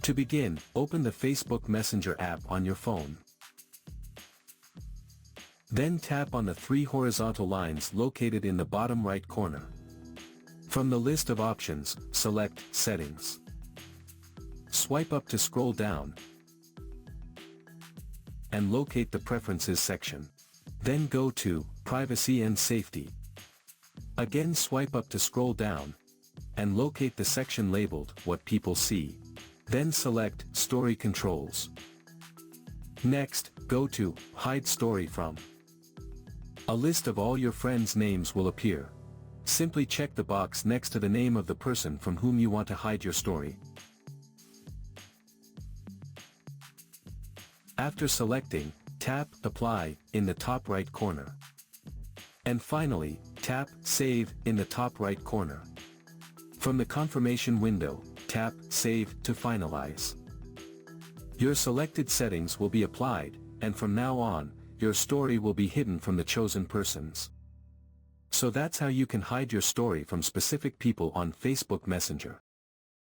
To begin, open the Facebook Messenger app on your phone. Then tap on the three horizontal lines located in the bottom right corner. From the list of options, select Settings. Swipe up to scroll down and locate the Preferences section. Then go to Privacy and Safety. Again swipe up to scroll down and locate the section labeled What People See. Then select Story Controls. Next, go to Hide Story From. A list of all your friends' names will appear. Simply check the box next to the name of the person from whom you want to hide your story. After selecting, tap Apply in the top right corner. And finally, tap Save in the top right corner. From the confirmation window, tap Save to finalize. Your selected settings will be applied, and from now on, your story will be hidden from the chosen persons. So that's how you can hide your story from specific people on Facebook Messenger.